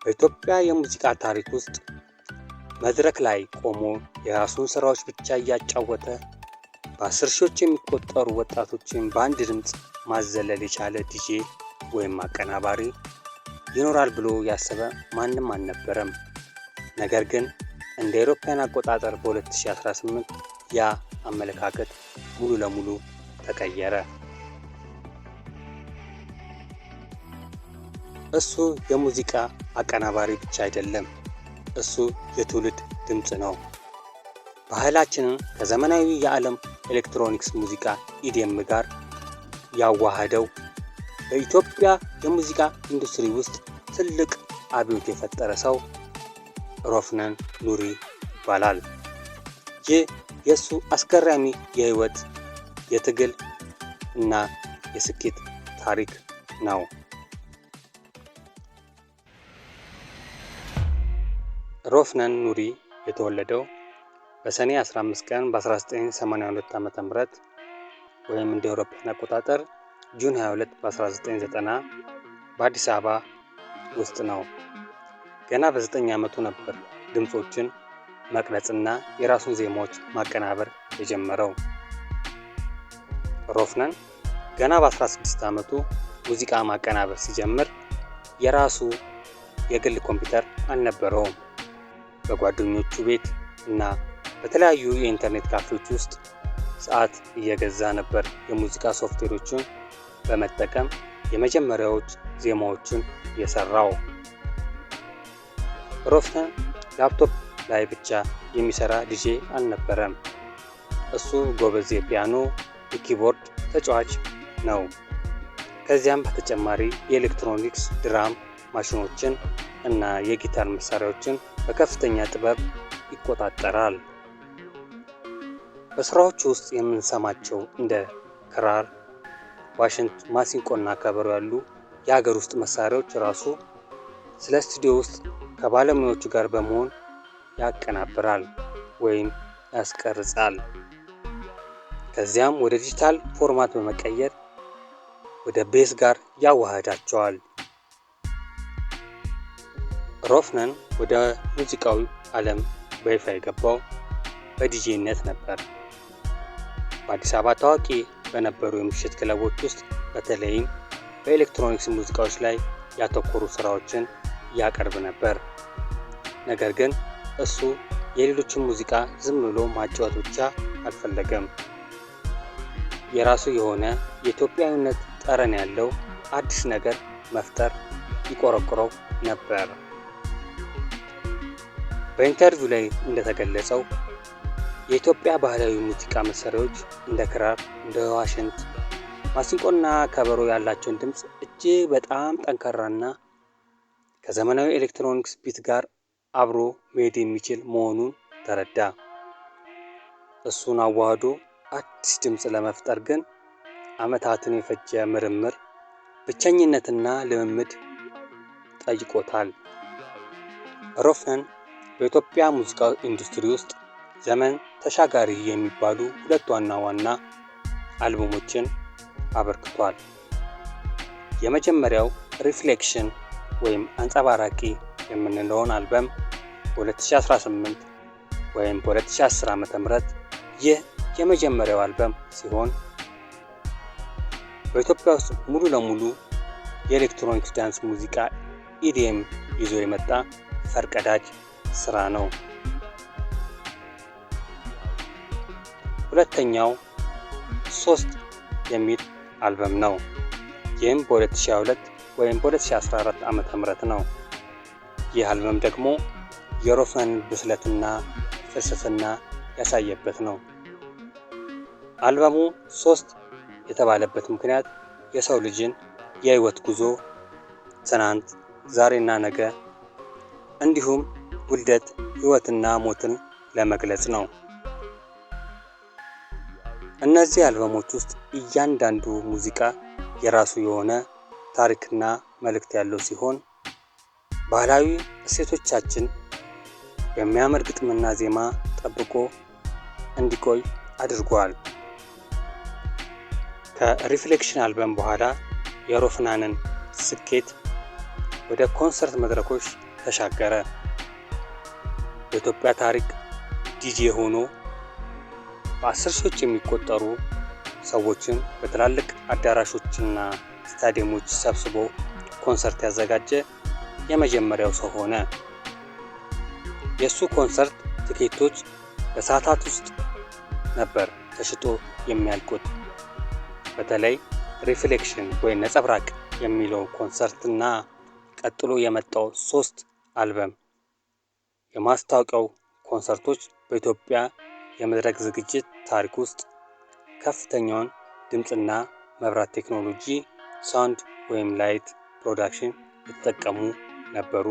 በኢትዮጵያ የሙዚቃ ታሪክ ውስጥ መድረክ ላይ ቆሞ የራሱን ስራዎች ብቻ እያጫወተ በ10 ሺዎች የሚቆጠሩ ወጣቶችን በአንድ ድምፅ ማዘለል የቻለ ዲጄ ወይም አቀናባሪ ይኖራል ብሎ ያሰበ ማንም አልነበረም። ነገር ግን እንደ አውሮፓውያን አቆጣጠር በ2018 ያ አመለካከት ሙሉ ለሙሉ ተቀየረ። እሱ የሙዚቃ አቀናባሪ ብቻ አይደለም፣ እሱ የትውልድ ድምፅ ነው። ባህላችንን ከዘመናዊ የዓለም ኤሌክትሮኒክስ ሙዚቃ ኢዲኤም ጋር ያዋሃደው በኢትዮጵያ የሙዚቃ ኢንዱስትሪ ውስጥ ትልቅ አብዮት የፈጠረ ሰው ሮፍናን ኑሪ ይባላል። ይህ የእሱ አስገራሚ የህይወት፣ የትግል እና የስኬት ታሪክ ነው። ሮፍናን ኑሪ የተወለደው በሰኔ 15 ቀን በ1982 ዓ.ም ወይም እንደ አውሮፓውያን አቆጣጠር ጁን 22 በ1990 በአዲስ አበባ ውስጥ ነው። ገና በ9 ዓመቱ ነበር ድምጾችን መቅረጽና የራሱን ዜማዎች ማቀናበር የጀመረው። ሮፍናን ገና በ16 ዓመቱ ሙዚቃ ማቀናበር ሲጀምር የራሱ የግል ኮምፒውተር አልነበረውም። በጓደኞቹ ቤት እና በተለያዩ የኢንተርኔት ካፌዎች ውስጥ ሰዓት እየገዛ ነበር የሙዚቃ ሶፍትዌሮችን በመጠቀም የመጀመሪያዎች ዜማዎችን የሰራው። ሮፍናን ላፕቶፕ ላይ ብቻ የሚሰራ ዲጄ አልነበረም። እሱ ጎበዝ የፒያኖ፣ የኪቦርድ ተጫዋች ነው። ከዚያም በተጨማሪ የኤሌክትሮኒክስ ድራም ማሽኖችን እና የጊታር መሳሪያዎችን በከፍተኛ ጥበብ ይቆጣጠራል። በስራዎቹ ውስጥ የምንሰማቸው እንደ ክራር፣ ዋሽንት፣ ማሲንቆና ከበሮ ያሉ የሀገር ውስጥ መሳሪያዎች ራሱ ስለ ስቱዲዮ ውስጥ ከባለሙያዎቹ ጋር በመሆን ያቀናብራል ወይም ያስቀርጻል። ከዚያም ወደ ዲጂታል ፎርማት በመቀየር ወደ ቤዝ ጋር ያዋሃዳቸዋል። ሮፍናን ወደ ሙዚቃዊ ዓለም በይፋ የገባው በዲጄነት ነበር። በአዲስ አበባ ታዋቂ በነበሩ የምሽት ክለቦች ውስጥ በተለይም በኤሌክትሮኒክስ ሙዚቃዎች ላይ ያተኮሩ ስራዎችን ያቀርብ ነበር። ነገር ግን እሱ የሌሎችን ሙዚቃ ዝም ብሎ ማጫወት ብቻ አልፈለገም። የራሱ የሆነ የኢትዮጵያዊነት ጠረን ያለው አዲስ ነገር መፍጠር ይቆረቆረው ነበር። በኢንተርቪው ላይ እንደተገለጸው የኢትዮጵያ ባህላዊ ሙዚቃ መሳሪያዎች እንደ ክራር፣ እንደ ዋሽንት፣ ማሲንቆና ከበሮ ያላቸውን ድምፅ እጅግ በጣም ጠንካራና ከዘመናዊ ኤሌክትሮኒክስ ቢት ጋር አብሮ መሄድ የሚችል መሆኑን ተረዳ። እሱን አዋህዶ አዲስ ድምፅ ለመፍጠር ግን ዓመታትን የፈጀ ምርምር፣ ብቸኝነትና ልምምድ ጠይቆታል። ሮፍናን በኢትዮጵያ ሙዚቃ ኢንዱስትሪ ውስጥ ዘመን ተሻጋሪ የሚባሉ ሁለት ዋና ዋና አልበሞችን አበርክቷል። የመጀመሪያው ሪፍሌክሽን ወይም አንጸባራቂ የምንለውን አልበም በ2018 ወይም በ2010 ዓ.ም ይህ የመጀመሪያው አልበም ሲሆን በኢትዮጵያ ውስጥ ሙሉ ለሙሉ የኤሌክትሮኒክስ ዳንስ ሙዚቃ ኢዲኤም ይዞ የመጣ ፈርቀዳጅ ስራ ነው። ሁለተኛው 3 የሚል አልበም ነው። ይህም በ2022 ወይም በ2014 ዓ.ም ነው። ይህ አልበም ደግሞ የሮፍናን ብስለትና ፍልስፍና ያሳየበት ነው። አልበሙ 3 የተባለበት ምክንያት የሰው ልጅን የህይወት ጉዞ፣ ትናንት፣ ዛሬና ነገ እንዲሁም ውልደት፣ ህይወትና ሞትን ለመግለጽ ነው። እነዚህ አልበሞች ውስጥ እያንዳንዱ ሙዚቃ የራሱ የሆነ ታሪክና መልእክት ያለው ሲሆን ባህላዊ እሴቶቻችን በሚያምር ግጥምና ዜማ ጠብቆ እንዲቆይ አድርጓል። ከሪፍሌክሽን አልበም በኋላ የሮፍናንን ስኬት ወደ ኮንሰርት መድረኮች ተሻገረ። በኢትዮጵያ ታሪክ ዲጄ ሆኖ በ10 ሺዎች የሚቆጠሩ ሰዎችን በትላልቅ አዳራሾችና ስታዲየሞች ሰብስቦ ኮንሰርት ያዘጋጀ የመጀመሪያው ሰው ሆነ። የእሱ ኮንሰርት ትኬቶች በሰዓታት ውስጥ ነበር ተሽጦ የሚያልቁት። በተለይ ሪፍሌክሽን ወይም ነጸብራቅ የሚለው ኮንሰርት እና ቀጥሎ የመጣው 3 አልበም የማስታወቂያው ኮንሰርቶች በኢትዮጵያ የመድረክ ዝግጅት ታሪክ ውስጥ ከፍተኛውን ድምፅና መብራት ቴክኖሎጂ ሳውንድ ወይም ላይት ፕሮዳክሽን የተጠቀሙ ነበሩ።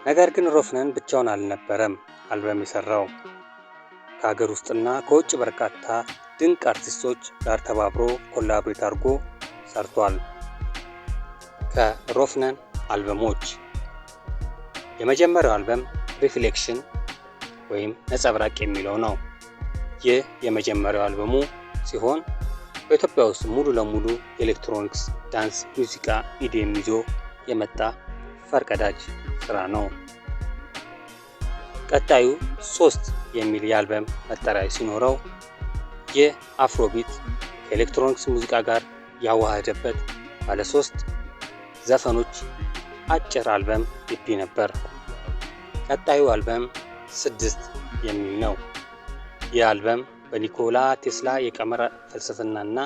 ነገር ግን ሮፍናን ብቻውን አልነበረም አልበም የሰራው። ከሀገር ውስጥና ከውጭ በርካታ ድንቅ አርቲስቶች ጋር ተባብሮ ኮላቦሬት አድርጎ ሰርቷል። ከሮፍናን አልበሞች የመጀመሪያው አልበም ሪፍሌክሽን ወይም ነጸብራቅ የሚለው ነው። ይህ የመጀመሪያው አልበሙ ሲሆን በኢትዮጵያ ውስጥ ሙሉ ለሙሉ ኤሌክትሮኒክስ ዳንስ ሙዚቃ ኢዲኤም ይዞ የመጣ ፈርቀዳጅ ስራ ነው። ቀጣዩ 3 የሚል የአልበም መጠሪያ ሲኖረው ይህ አፍሮቢት ከኤሌክትሮኒክስ ሙዚቃ ጋር ያዋሃደበት ባለ 3 ዘፈኖች አጭር አልበም ኢፒ ነበር። ቀጣዩ አልበም 6 የሚል ነው። ይህ አልበም በኒኮላ ቴስላ የቀመር ፍልስፍናና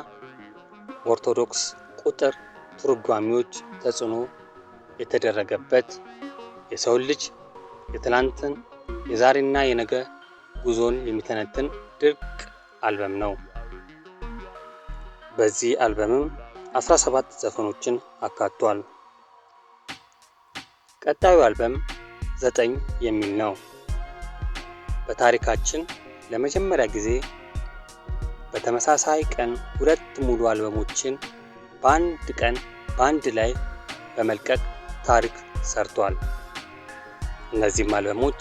ኦርቶዶክስ ቁጥር ትርጓሜዎች ተጽዕኖ የተደረገበት የሰውን ልጅ የትላንትን የዛሬና የነገ ጉዞን የሚተነትን ድንቅ አልበም ነው። በዚህ አልበምም 17 ዘፈኖችን አካቷል። ቀጣዩ አልበም 9 የሚል ነው። በታሪካችን ለመጀመሪያ ጊዜ በተመሳሳይ ቀን 2 ሙሉ አልበሞችን በአንድ ቀን በአንድ ላይ በመልቀቅ ታሪክ ሰርቷል። እነዚህም አልበሞች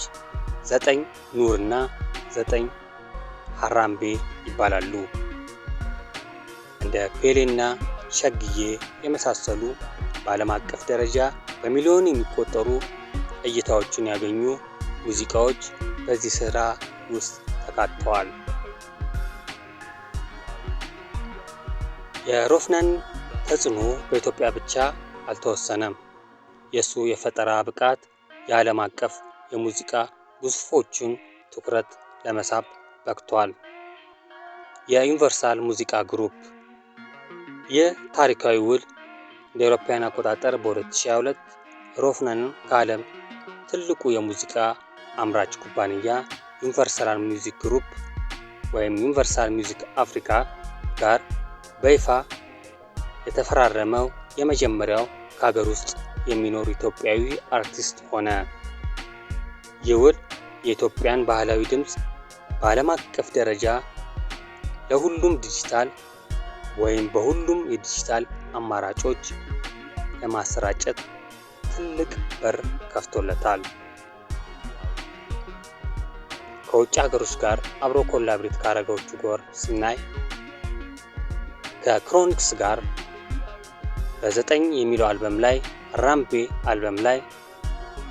9 ኑር እና 9 ሀራምቤ ይባላሉ። እንደ ፔሌና ሸግዬ የመሳሰሉ በዓለም አቀፍ ደረጃ በሚሊዮን የሚቆጠሩ እይታዎችን ያገኙ ሙዚቃዎች በዚህ ስራ ውስጥ ተካተዋል። የሮፍናን ተጽዕኖ በኢትዮጵያ ብቻ አልተወሰነም። የሱ የፈጠራ ብቃት የዓለም አቀፍ የሙዚቃ ግዙፎችን ትኩረት ለመሳብ በቅቷል። የዩኒቨርሳል ሙዚቃ ግሩፕ ይህ ታሪካዊ ውል እንደ አውሮፓውያን አቆጣጠር በ2022 ሮፍናንን ከዓለም ትልቁ የሙዚቃ አምራች ኩባንያ ዩኒቨርሳል ሚውዚክ ግሩፕ ወይም ዩኒቨርሳል ሚውዚክ አፍሪካ ጋር በይፋ የተፈራረመው የመጀመሪያው ከሀገር ውስጥ የሚኖር ኢትዮጵያዊ አርቲስት ሆነ። ይህ ውል የኢትዮጵያን ባህላዊ ድምፅ በዓለም አቀፍ ደረጃ ለሁሉም ዲጂታል ወይም በሁሉም የዲጂታል አማራጮች ለማሰራጨት ትልቅ በር ከፍቶለታል። ከውጭ ሀገሮች ጋር አብሮ ኮላብሬት ካረገዎቹ ጋር ስናይ ከክሮኒክስ ጋር በ9 የሚለው አልበም ላይ ራምቤ አልበም ላይ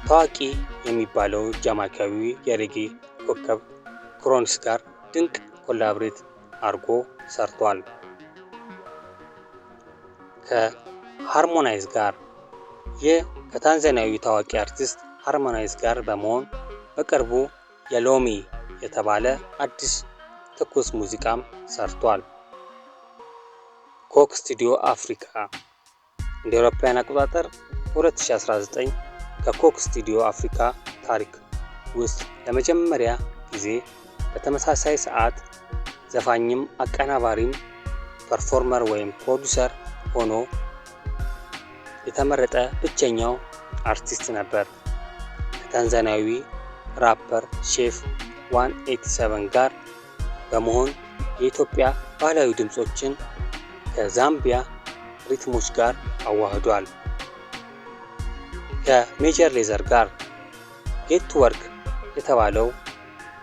ታዋቂ የሚባለው ጃማይካዊ የሬጌ ኮከብ ክሮኒክስ ጋር ድንቅ ኮላብሬት አርጎ ሰርቷል። ከሃርሞናይዝ ጋር ከታንዛኒያዊ ታዋቂ አርቲስት ሃርሞናይዝ ጋር በመሆን በቅርቡ የሎሚ የተባለ አዲስ ትኩስ ሙዚቃም ሰርቷል። ኮክ ስቱዲዮ አፍሪካ እንደ አውሮፓውያን አቆጣጠር 2019 ከኮክ ስቱዲዮ አፍሪካ ታሪክ ውስጥ ለመጀመሪያ ጊዜ በተመሳሳይ ሰዓት ዘፋኝም አቀናባሪም ፐርፎርመር ወይም ፕሮዲውሰር ሆኖ የተመረጠ ብቸኛው አርቲስት ነበር። ከታንዛኒያዊ ራፐር ሼፍ 187 ጋር በመሆን የኢትዮጵያ ባህላዊ ድምጾችን ከዛምቢያ ሪትሞች ጋር አዋህዷል። ከሜጀር ሌዘር ጋር ጌት ወርክ የተባለው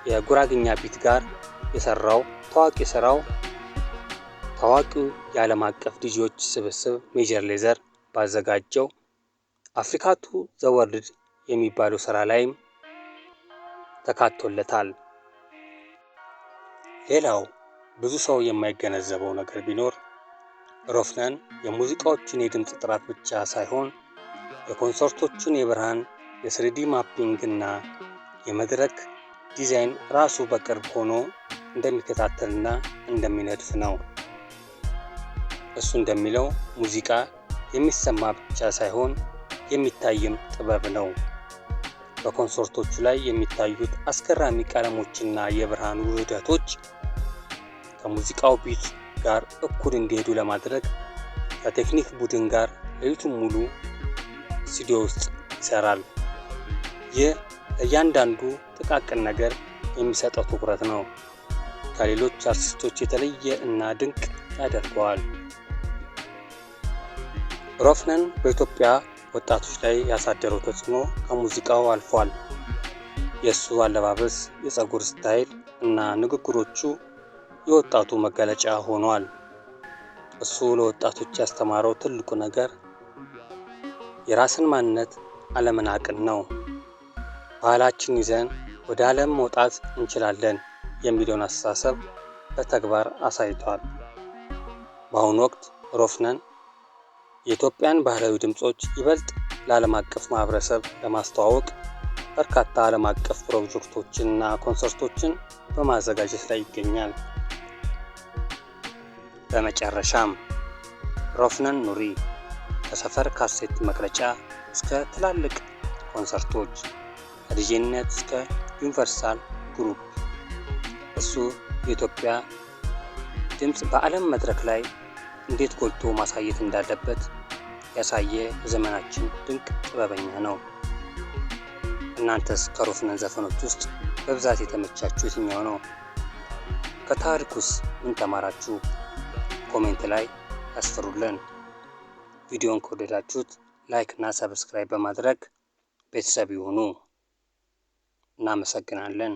የጉራግኛ ቢት ጋር የሰራው ታዋቂ ስራው ታዋቂው የዓለም አቀፍ ዲጂዎች ስብስብ ሜጀር ሌዘር ባዘጋጀው አፍሪካ ቱ ዘ ወርልድ የሚባለው ስራ ላይም ተካቶለታል። ሌላው ብዙ ሰው የማይገነዘበው ነገር ቢኖር ሮፍናን የሙዚቃዎችን የድምፅ ጥራት ብቻ ሳይሆን የኮንሰርቶችን የብርሃን የስሪዲ ማፒንግ እና የመድረክ ዲዛይን ራሱ በቅርብ ሆኖ እንደሚከታተልና እንደሚነድፍ ነው። እሱ እንደሚለው ሙዚቃ የሚሰማ ብቻ ሳይሆን የሚታይም ጥበብ ነው። በኮንሰርቶቹ ላይ የሚታዩት አስገራሚ ቀለሞችና የብርሃን ውህደቶች ከሙዚቃው ቢት ጋር እኩል እንዲሄዱ ለማድረግ ከቴክኒክ ቡድን ጋር ሌሊቱን ሙሉ ስቱዲዮ ውስጥ ይሰራል። ይህ ለእያንዳንዱ ጥቃቅን ነገር የሚሰጠው ትኩረት ነው ከሌሎች አርቲስቶች የተለየ እና ድንቅ ያደርገዋል። ሮፍናን በኢትዮጵያ ወጣቶች ላይ ያሳደረው ተጽዕኖ ከሙዚቃው አልፏል። የእሱ አለባበስ፣ የፀጉር ስታይል እና ንግግሮቹ የወጣቱ መገለጫ ሆኗል። እሱ ለወጣቶች ያስተማረው ትልቁ ነገር የራስን ማንነት አለመናቅን ነው። ባህላችን ይዘን ወደ ዓለም መውጣት እንችላለን የሚለውን አስተሳሰብ በተግባር አሳይቷል። በአሁኑ ወቅት ሮፍናን የኢትዮጵያን ባህላዊ ድምጾች ይበልጥ ለዓለም አቀፍ ማህበረሰብ ለማስተዋወቅ በርካታ ዓለም አቀፍ ፕሮጀክቶችንና ኮንሰርቶችን በማዘጋጀት ላይ ይገኛል። በመጨረሻም ሮፍናን ኑሪ ከሰፈር ካሴት መቅረጫ እስከ ትላልቅ ኮንሰርቶች፣ ከዲጄነት እስከ ዩኒቨርሳል ግሩፕ እሱ የኢትዮጵያ ድምፅ በዓለም መድረክ ላይ እንዴት ጎልቶ ማሳየት እንዳለበት ያሳየ የዘመናችን ድንቅ ጥበበኛ ነው። እናንተስ ከሮፍናን ዘፈኖች ውስጥ በብዛት የተመቻችሁ የትኛው ነው? ከታሪኩስ ምን ተማራችሁ? ኮሜንት ላይ ያስፍሩልን። ቪዲዮን ከወደዳችሁት ላይክ እና ሰብስክራይብ በማድረግ ቤተሰብ ይሁኑ። እናመሰግናለን።